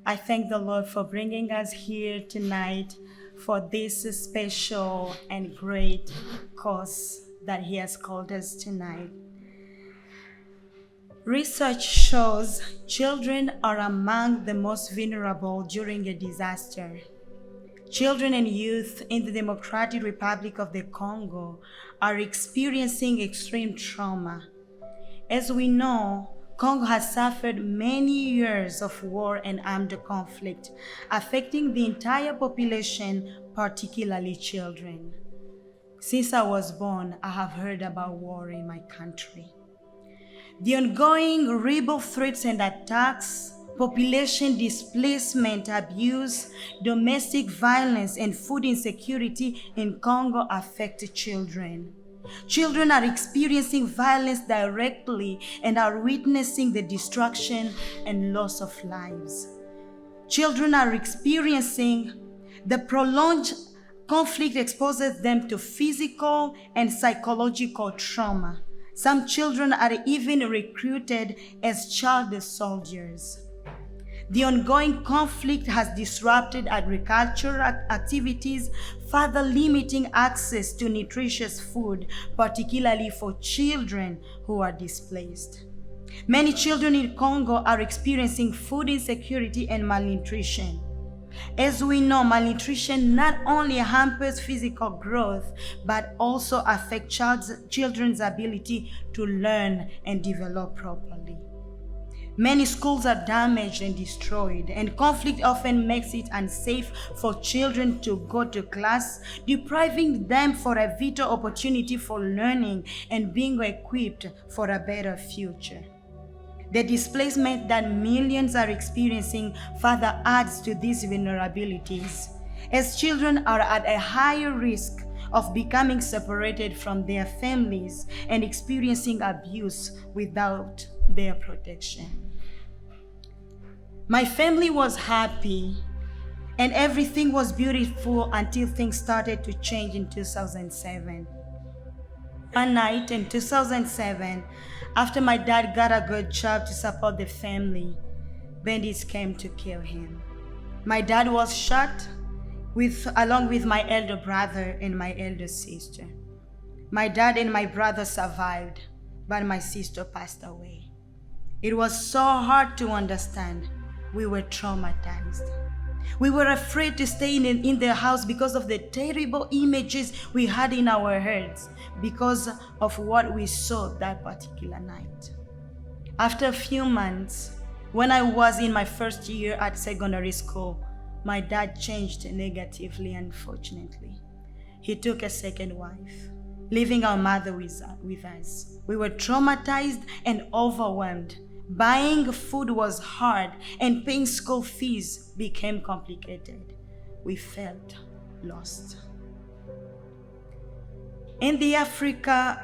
I thank the Lord for bringing us here tonight for this special and great cause that He has called us tonight. Research shows children are among the most vulnerable during a disaster. Children and youth in the Democratic Republic of the Congo are experiencing extreme trauma. As we know, Congo has suffered many years of war and armed conflict, affecting the entire population, particularly children. Since I was born, I have heard about war in my country. The ongoing rebel threats and attacks, population displacement, abuse, domestic violence, and food insecurity in Congo affect children. Children are experiencing violence directly and are witnessing the destruction and loss of lives. Children are experiencing the prolonged conflict exposes them to physical and psychological trauma. Some children are even recruited as child soldiers. The ongoing conflict has disrupted agricultural activities, further limiting access to nutritious food, particularly for children who are displaced. Many children in Congo are experiencing food insecurity and malnutrition. As we know, malnutrition not only hampers physical growth, but also affects children's ability to learn and develop properly. Many schools are damaged and destroyed, and conflict often makes it unsafe for children to go to class, depriving them for a vital opportunity for learning and being equipped for a better future. The displacement that millions are experiencing further adds to these vulnerabilities, as children are at a higher risk of becoming separated from their families and experiencing abuse without their protection. My family was happy and everything was beautiful until things started to change in 2007. One night in 2007, after my dad got a good job to support the family, bandits came to kill him. My dad was shot along with my elder brother and my elder sister. My dad and my brother survived, but my sister passed away. It was so hard to understand. We were traumatized. We were afraid to stay in the house because of the terrible images we had in our heads, because of what we saw that particular night. After a few months, when I was in my first year at secondary school, my dad changed negatively, unfortunately. He took a second wife, leaving our mother with us. We were traumatized and overwhelmed. Buying food was hard and paying school fees became complicated. We felt lost. In the Africa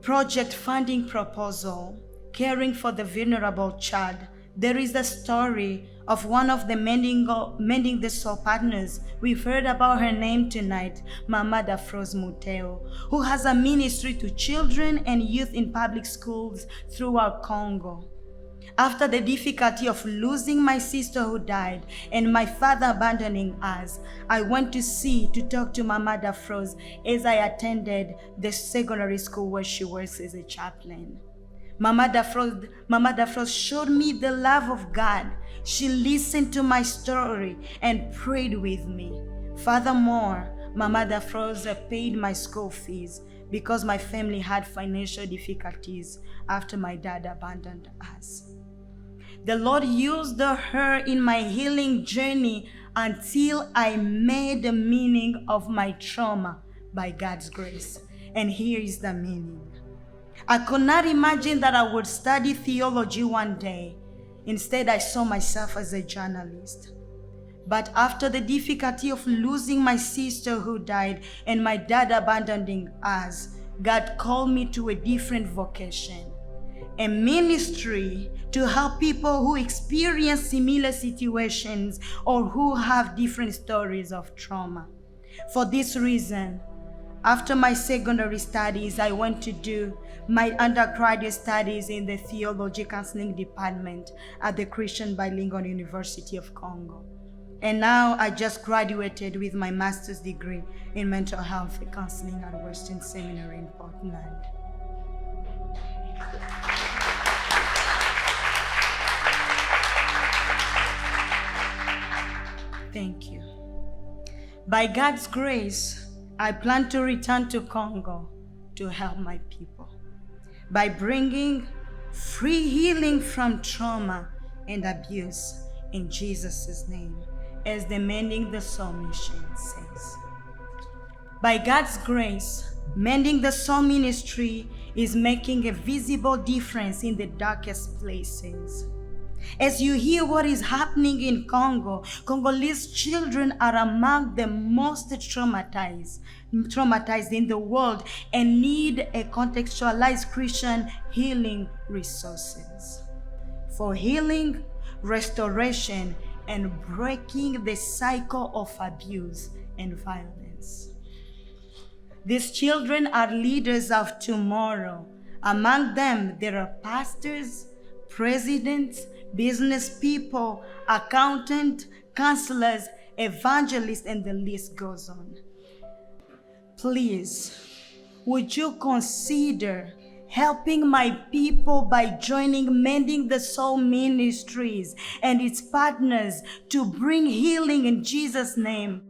Project funding proposal, Caring for the Vulnerable Child, there is the story of one of the Mending the Soul partners. We've heard about her name tonight, Mama Dafros Muteo, who has a ministry to children and youth in public schools throughout Congo. After the difficulty of losing my sister who died and my father abandoning us, I went to talk to Mama Dafros as I attended the secondary school where she works as a chaplain. Mama Dafros showed me the love of God. She listened to my story and prayed with me. Furthermore, Mama Dafros paid my school fees because my family had financial difficulties after my dad abandoned us. The Lord used her in my healing journey until I made the meaning of my trauma by God's grace. And here is the meaning. I could not imagine that I would study theology one day. Instead, I saw myself as a journalist. But after the difficulty of losing my sister who died and my dad abandoning us, God called me to a different vocation, a ministry to help people who experience similar situations or who have different stories of trauma. For this reason, After my secondary studies, I went to do my undergraduate studies in the Theology Counseling Department at the Christian Bilingual University of Congo. And now I just graduated with my master's degree in mental health counseling at Western Seminary in Portland. Thank you. By God's grace, I plan to return to Congo to help my people by bringing free healing from trauma and abuse in Jesus' name, as the Mending the Soul mission says. By God's grace, Mending the Soul ministry is making a visible difference in the darkest places. As you hear what is happening in Congo, Congolese children are among the most traumatized in the world and need a contextualized Christian healing resources for healing, restoration, and breaking the cycle of abuse and violence. These children are leaders of tomorrow. Among them, there are pastors, presidents, business people, accountants, counselors, evangelists, and the list goes on. Please, would you consider helping my people by joining Mending the Soul Ministries and its partners to bring healing in Jesus' name?